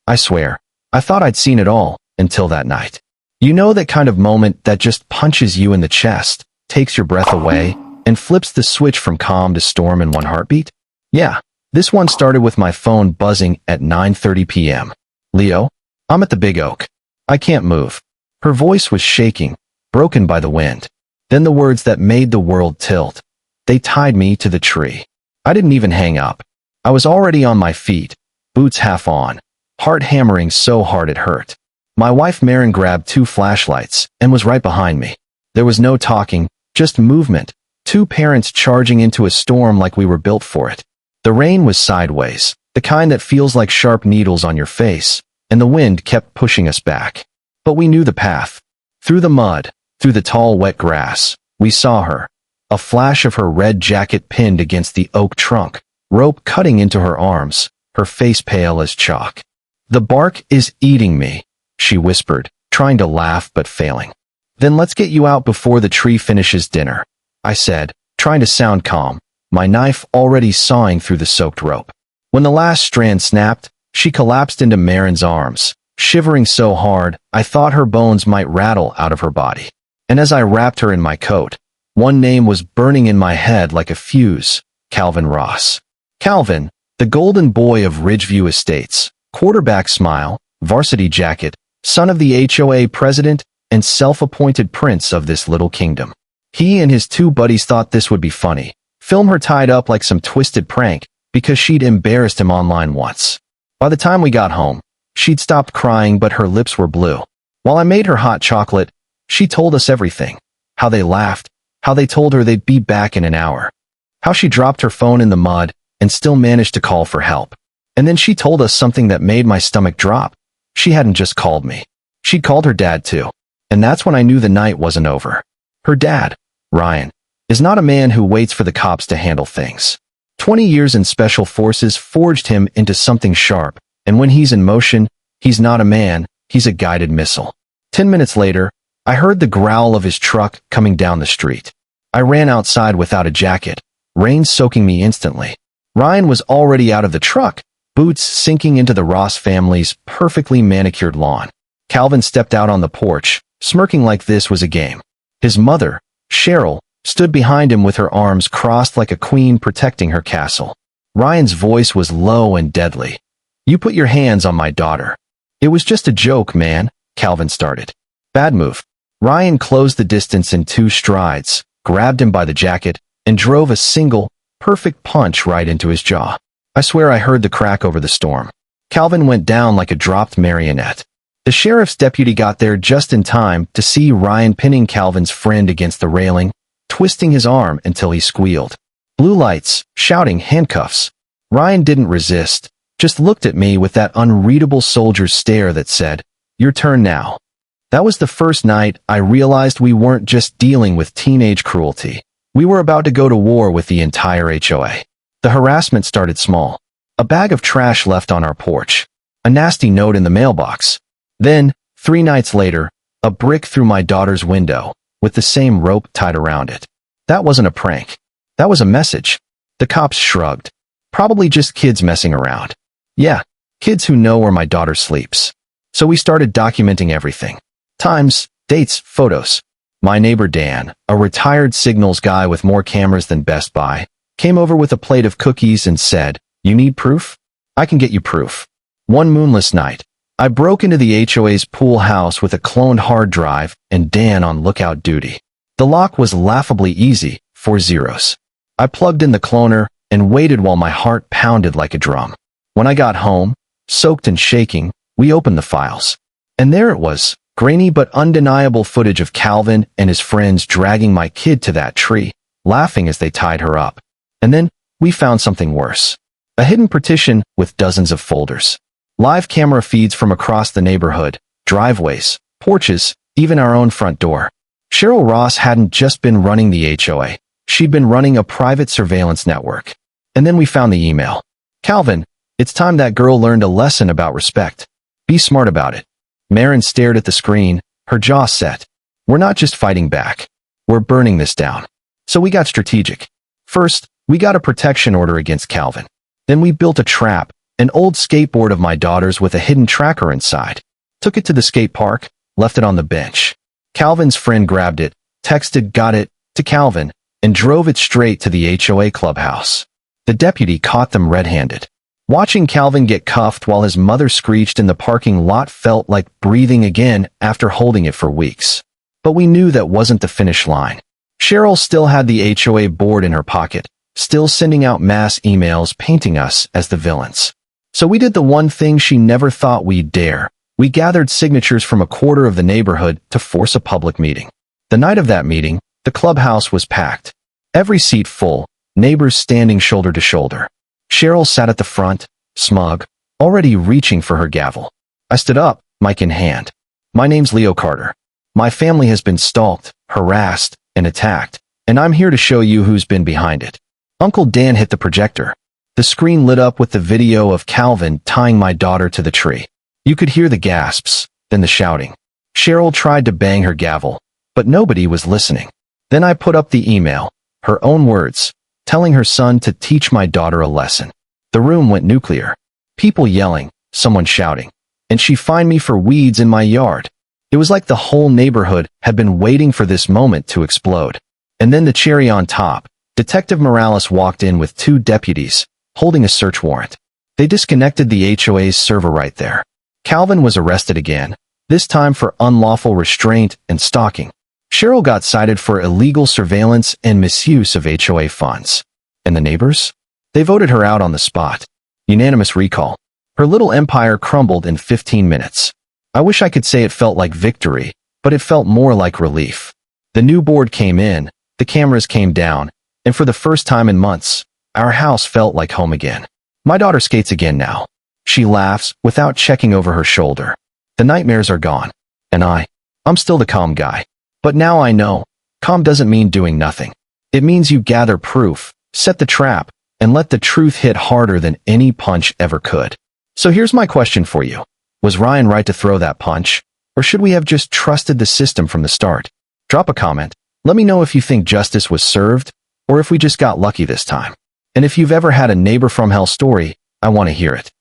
I swear, I thought I'd seen it all, until that night. You know that kind of moment that just punches you in the chest, takes your breath away, and flips the switch from calm to storm in one heartbeat? Yeah, this one started with my phone buzzing at 9:30 p.m. Leo, I'm at the Big Oak. I can't move. Her voice was shaking, broken by the wind. Then the words that made the world tilt. They tied me to the tree. I didn't even hang up. I was already on my feet, boots half on, heart hammering so hard it hurt. My wife Maren grabbed 2 flashlights and was right behind me. There was no talking, just movement, 2 parents charging into a storm like we were built for it. The rain was sideways, the kind that feels like sharp needles on your face, and the wind kept pushing us back. But we knew the path. Through the mud, through the tall wet grass, we saw her. A flash of her red jacket pinned against the oak trunk, rope cutting into her arms, her face pale as chalk. The bark is eating me, she whispered, trying to laugh but failing. Then let's get you out before the tree finishes dinner, I said, trying to sound calm, my knife already sawing through the soaked rope. When the last strand snapped, she collapsed into Maren's arms, shivering so hard I thought her bones might rattle out of her body. And as I wrapped her in my coat, one name was burning in my head like a fuse, Calvin Ross. Calvin, the golden boy of Ridgeview Estates, quarterback smile, varsity jacket, son of the HOA president, and self-appointed prince of this little kingdom. He and his 2 buddies thought this would be funny, film her tied up like some twisted prank because she'd embarrassed him online once. By the time we got home, she'd stopped crying but her lips were blue. While I made her hot chocolate, she told us everything. How they laughed, how they told her they'd be back in an hour, how she dropped her phone in the mud and still managed to call for help. And then she told us something that made my stomach drop. She hadn't just called me. She'd called her dad too. And that's when I knew the night wasn't over. Her dad, Ryan, is not a man who waits for the cops to handle things. 20 years in special forces forged him into something sharp, and when he's in motion, he's not a man, he's a guided missile. 10 minutes later, I heard the growl of his truck coming down the street. I ran outside without a jacket, rain soaking me instantly. Ryan was already out of the truck, boots sinking into the Ross family's perfectly manicured lawn. Calvin stepped out on the porch, smirking like this was a game. His mother, Cheryl, stood behind him with her arms crossed like a queen protecting her castle. Ryan's voice was low and deadly. "You put your hands on my daughter." "It was just a joke, man," Calvin started. "Bad move." Ryan closed the distance in 2 strides, grabbed him by the jacket, and drove a single, perfect punch right into his jaw. I swear I heard the crack over the storm. Calvin went down like a dropped marionette. The sheriff's deputy got there just in time to see Ryan pinning Calvin's friend against the railing, twisting his arm until he squealed. Blue lights, shouting handcuffs. Ryan didn't resist, just looked at me with that unreadable soldier's stare that said, "Your turn now." That was the first night I realized we weren't just dealing with teenage cruelty. We were about to go to war with the entire HOA. The harassment started small. A bag of trash left on our porch. A nasty note in the mailbox. Then, 3 nights later, a brick through my daughter's window, with the same rope tied around it. That wasn't a prank. That was a message. The cops shrugged. Probably just kids messing around. Yeah, kids who know where my daughter sleeps. So we started documenting everything. Times, dates, photos. My neighbor Dan, a retired signals guy with more cameras than Best Buy, came over with a plate of cookies and said, "You need proof? I can get you proof." One moonless night, I broke into the HOA's pool house with a cloned hard drive and Dan on lookout duty. The lock was laughably easy, 4 zeros. I plugged in the cloner and waited while my heart pounded like a drum. When I got home, soaked and shaking, we opened the files. And there it was, grainy but undeniable footage of Calvin and his friends dragging my kid to that tree, laughing as they tied her up. And then, we found something worse. A hidden partition with dozens of folders. Live camera feeds from across the neighborhood, driveways, porches, even our own front door. Cheryl Ross hadn't just been running the HOA. She'd been running a private surveillance network. And then we found the email. "Calvin, it's time that girl learned a lesson about respect. Be smart about it." Maren stared at the screen, her jaw set. "We're not just fighting back. We're burning this down." So we got strategic. First, we got a protection order against Calvin. Then we built a trap, An old skateboard of my daughter's with a hidden tracker inside. Took it to the skate park, left it on the bench. Calvin's friend grabbed it, texted "got it" to Calvin, and drove it straight to the HOA clubhouse. The deputy caught them red-handed. Watching Calvin get cuffed while his mother screeched in the parking lot felt like breathing again after holding it for weeks. But we knew that wasn't the finish line. Cheryl still had the HOA board in her pocket, still sending out mass emails painting us as the villains. So we did the one thing she never thought we'd dare. We gathered signatures from a quarter of the neighborhood to force a public meeting. The night of that meeting, the clubhouse was packed. Every seat full, neighbors standing shoulder to shoulder. Cheryl sat at the front, smug, already reaching for her gavel. I stood up, mic in hand. My name's Leo Carter. My family has been stalked, harassed, and attacked, and I'm here to show you who's been behind it. Uncle Dan hit the projector. The screen lit up with the video of Calvin tying my daughter to the tree. You could hear the gasps, then the shouting. Cheryl tried to bang her gavel, but nobody was listening. Then I put up the email, her own words, telling her son to teach my daughter a lesson. The room went nuclear. People yelling, someone shouting, and she fined me for weeds in my yard. It was like the whole neighborhood had been waiting for this moment to explode. And then the cherry on top, Detective Morales walked in with 2 deputies, holding a search warrant. They disconnected the HOA's server right there. Calvin was arrested again, this time for unlawful restraint and stalking. Cheryl got cited for illegal surveillance and misuse of HOA funds. And the neighbors? They voted her out on the spot. Unanimous recall. Her little empire crumbled in 15 minutes. I wish I could say it felt like victory, but it felt more like relief. The new board came in, the cameras came down, and for the first time in months, our house felt like home again. My daughter skates again now. She laughs without checking over her shoulder. The nightmares are gone. And I'm still the calm guy. But now I know, calm doesn't mean doing nothing. It means you gather proof, set the trap, and let the truth hit harder than any punch ever could. So here's my question for you. Was Ryan right to throw that punch? Or should we have just trusted the system from the start? Drop a comment. Let me know if you think justice was served, or if we just got lucky this time. And if you've ever had a neighbor from hell story, I want to hear it.